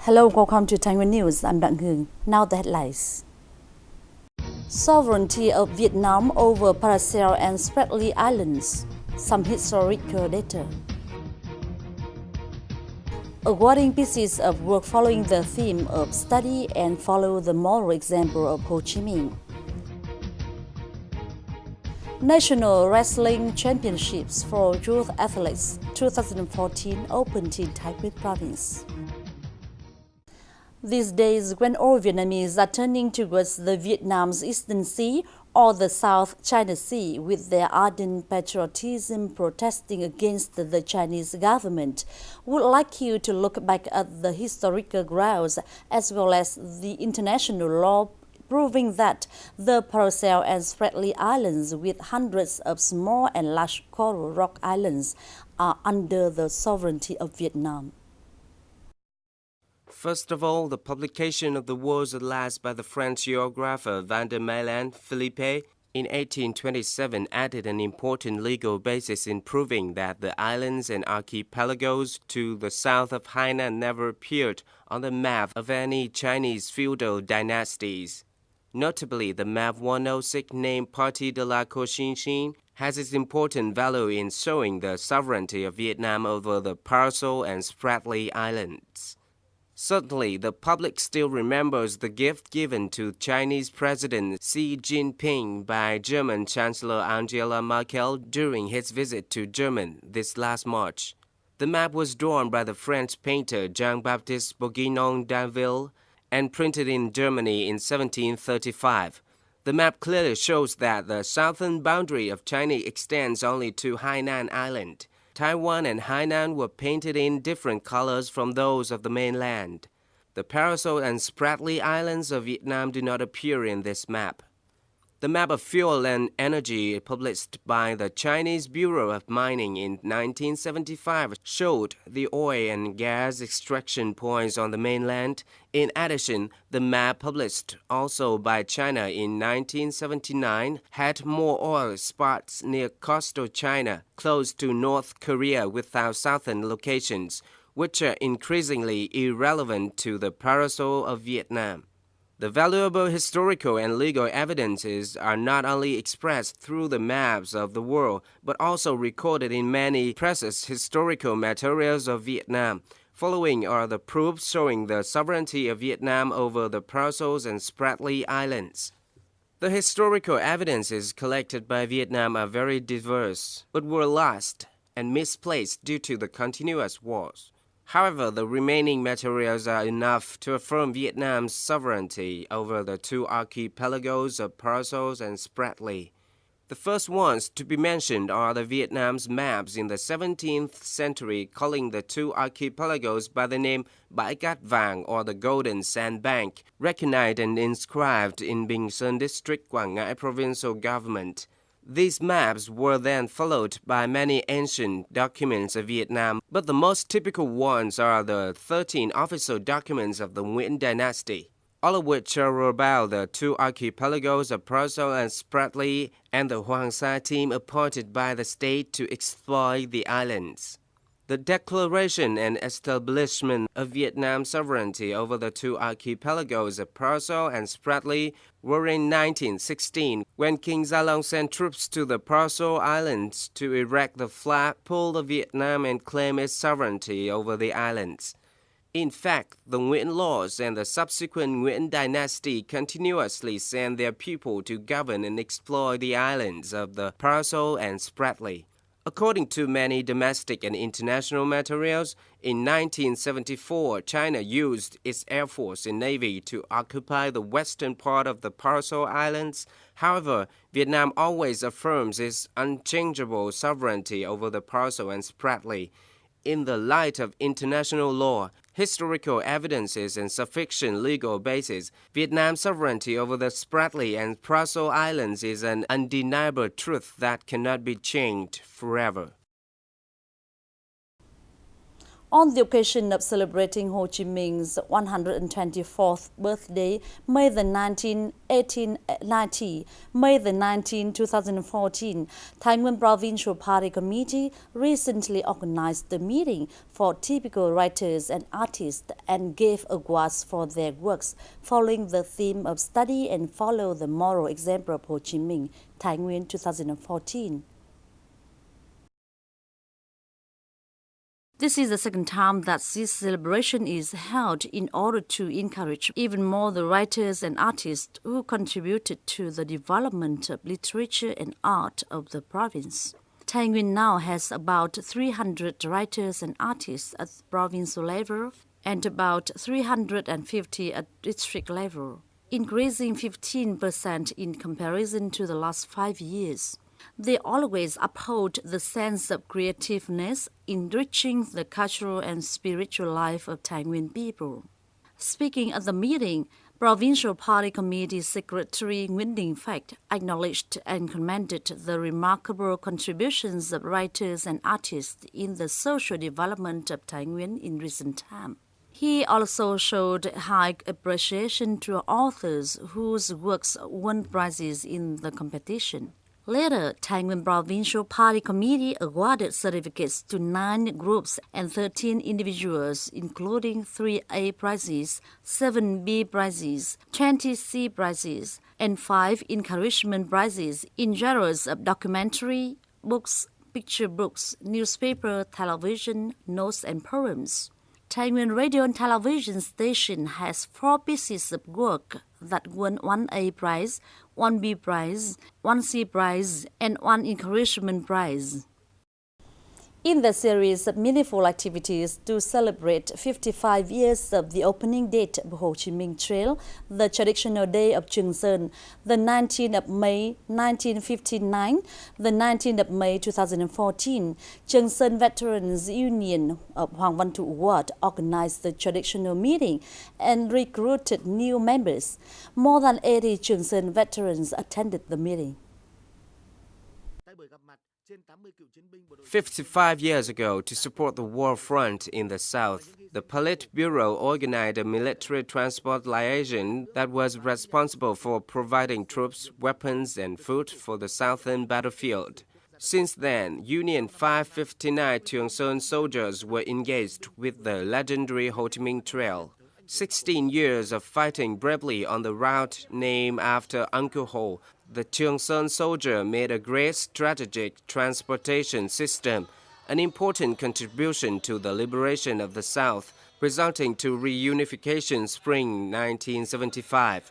Hello, welcome to Thái Nguyên News. I'm Đặng Hương. Now the headlines. Sovereignty of Vietnam over Paracel and Spratly Islands. Some historical data. Awarding pieces of work following the theme of study and follow the moral example of Ho Chi Minh. National Wrestling Championships for Youth Athletes 2014 opened in Thái Nguyên Province. These days, when all Vietnamese are turning towards the Vietnam's Eastern Sea or the South China Sea with their ardent patriotism protesting against the Chinese government, would like you to look back at the historical grounds as well as the international law proving that the Paracel and Spratly Islands, with hundreds of small and large coral rock islands, are under the sovereignty of Vietnam. First of all, the publication of the World's Atlas by the French geographer Van der Meulen Philippe in 1827 added an important legal basis in proving that the islands and archipelagos to the south of Hainan never appeared on the map of any Chinese feudal dynasties. Notably, the map 106 named Partie de la Cochinchine has its important value in showing the sovereignty of Vietnam over the Paracel and Spratly Islands. Certainly, the public still remembers the gift given to Chinese President Xi Jinping by German Chancellor Angela Merkel during his visit to Germany this last March. The map was drawn by the French painter Jean-Baptiste Bourguignon d'Anville and printed in Germany in 1735. The map clearly shows that the southern boundary of China extends only to Hainan Island. Taiwan and Hainan were painted in different colors from those of the mainland. The Paracel and Spratly Islands of Vietnam do not appear in this map. The map of fuel and energy published by the Chinese Bureau of Mining in 1975 showed the oil and gas extraction points on the mainland. In addition, the map published also by China in 1979 had more oil spots near coastal China, close to North Korea without southern locations, which are increasingly irrelevant to the Paracel of Vietnam. The valuable historical and legal evidences are not only expressed through the maps of the world, but also recorded in many precious historical materials of Vietnam. Following are the proofs showing the sovereignty of Vietnam over the Paracels and Spratly Islands. The historical evidences collected by Vietnam are very diverse, but were lost and misplaced due to the continuous wars. However, the remaining materials are enough to affirm Vietnam's sovereignty over the two archipelagos of Paracels and Spratly. The first ones to be mentioned are the Vietnam's maps in the 17th century calling the two archipelagos by the name Bãi Cát Vàng or the Golden Sandbank, recognized and inscribed in Bình Sơn District, Quảng Ngãi Provincial Government. These maps were then followed by many ancient documents of Vietnam, but the most typical ones are the 13 official documents of the Nguyên dynasty, all of which are about the two archipelagos of Paracel and Spratly and the Hoàng Sa team appointed by the state to exploit the islands. The declaration and establishment of Vietnam's sovereignty over the two archipelagos of Paracel and Spratly were in 1916, when King Gia Long sent troops to the Paracel Islands to erect the flagpole of Vietnam and claim its sovereignty over the islands. In fact, the Nguyen laws and the subsequent Nguyen dynasty continuously sent their people to govern and exploit the islands of the Paracel and Spratly. According to many domestic and international materials, in 1974, China used its Air Force and Navy to occupy the western part of the Paracel Islands. However, Vietnam always affirms its unchangeable sovereignty over the Paracel and Spratly. In the light of international law, historical evidences and sufficient legal basis, Vietnam's sovereignty over the Spratly and Paracel Islands is an undeniable truth that cannot be changed forever. On the occasion of celebrating Ho Chi Minh's 124th birthday, May the 19, 1890, May the 19, 2014, Thái Nguyên Provincial Party Committee recently organized a meeting for typical writers and artists and gave awards for their works, following the theme of study and follow the moral example of Ho Chi Minh, Thái Nguyên 2014. This is the second time that this celebration is held in order to encourage even more the writers and artists who contributed to the development of literature and art of the province. Thái Nguyên now has about 300 writers and artists at provincial level and about 350 at district level, increasing 15% in comparison to the last 5 years. They always uphold the sense of creativeness, enriching the cultural and spiritual life of Thái Nguyên people. Speaking at the meeting, Provincial Party Committee Secretary Nguyên acknowledged and commended the remarkable contributions of writers and artists in the social development of Thái Nguyên in recent times. He also showed high appreciation to authors whose works won prizes in the competition. Later, Thái Nguyên Provincial Party Committee awarded certificates to 9 groups and 13 individuals, including 3 A prizes, 7 B prizes, 20 C prizes, and 5 encouragement prizes in genres of documentary, books, picture books, newspaper, television, notes, and poems. Thái Nguyên Radio and Television Station has 4 pieces of work that won 1 A prize, 1 B prize, 1 C prize, and 1 encouragement prize. In the series of meaningful activities to celebrate 55 years of the opening date of Ho Chi Minh Trail, the traditional day of Trường Sơn, the 19th of May 1959, the 19th of May 2014, Trường Sơn Veterans Union of Hoàng Văn Thụ Ward organized the traditional meeting and recruited new members. More than 80 Trường Sơn veterans attended the meeting. 55 years ago, to support the war front in the south, the Politburo organized a military transport liaison that was responsible for providing troops, weapons, and food for the southern battlefield. Since then, Union 559 Trường Sơn soldiers were engaged with the legendary Ho Chi Minh Trail. 16 years of fighting bravely on the route named after Uncle Ho, the Trường Sơn soldier made a great strategic transportation system, an important contribution to the liberation of the South, resulting to reunification spring 1975.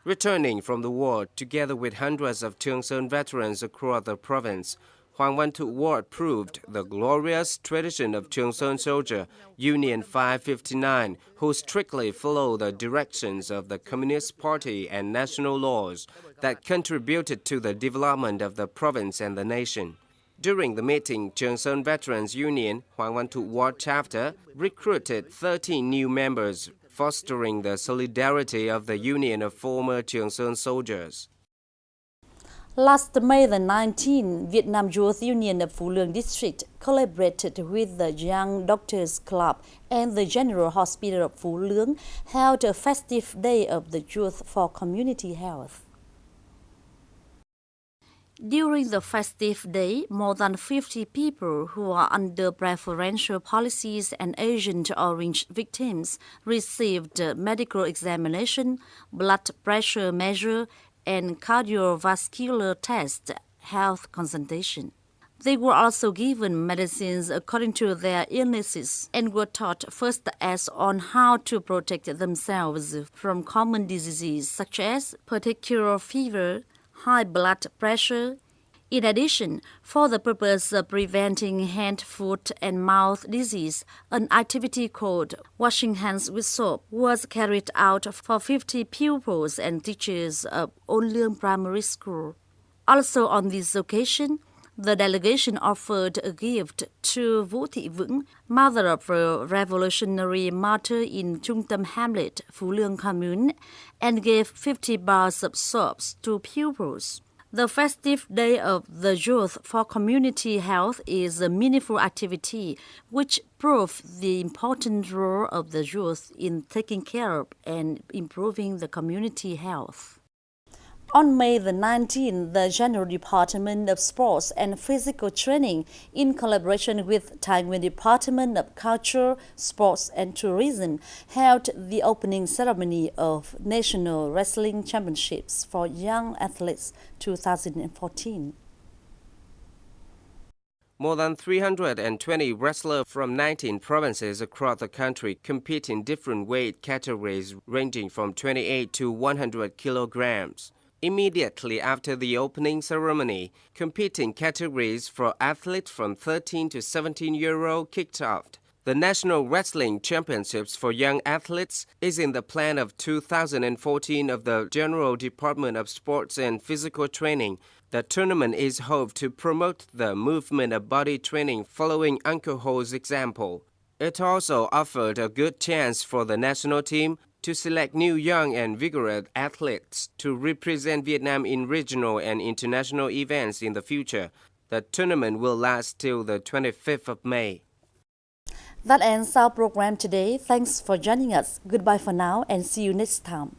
Returning from the war, together with hundreds of Trường Sơn veterans across the province, Hoàng Văn Thụ Ward proved the glorious tradition of Trường Sơn soldier, Union 559, who strictly follow the directions of the Communist Party and national laws that contributed to the development of the province and the nation. During the meeting, Trường Sơn Veterans Union, Hoàng Văn Thụ Ward chapter, recruited 13 new members, fostering the solidarity of the union of former Trường Sơn soldiers. Last May the 19th, Vietnam Youth Union of Phú Lương District collaborated with the Young Doctors Club and the General Hospital of Phú Lương held a festive day of the youth for community health. During the festive day, more than 50 people who are under preferential policies and Agent Orange victims received medical examination, blood pressure measure, and cardiovascular test health consultation. They were also given medicines according to their illnesses and were taught first aids on how to protect themselves from common diseases such as particular fever, high blood pressure. In addition, for the purpose of preventing hand, foot, and mouth disease, an activity called washing hands with soap was carried out for 50 pupils and teachers of On Lương Primary School. Also on this occasion, the delegation offered a gift to Vũ Thị Vững, mother of a revolutionary martyr in Trung Tâm Hamlet, Phú Lương Commune, and gave 50 bars of soaps to pupils. The festive Day of the Youth for Community Health is a meaningful activity which proves the important role of the youth in taking care of and improving the community health. On May the 19th, the General Department of Sports and Physical Training, in collaboration with Thái Nguyên Department of Culture, Sports and Tourism, held the opening ceremony of National Wrestling Championships for Young Athletes 2014. More than 320 wrestlers from 19 provinces across the country compete in different weight categories ranging from 28 to 100 kilograms. Immediately after the opening ceremony, competing categories for athletes from 13 to 17-year-old kicked off. The National Wrestling Championships for Young Athletes is in the plan of 2014 of the General Department of Sports and Physical Training. The tournament is hoped to promote the movement of body training following Uncle Ho's example. It also offered a good chance for the national team to select new young and vigorous athletes to represent Vietnam in regional and international events in the future. The tournament will last till the 25th of May. That ends our program today. Thanks for joining us. Goodbye for now and see you next time.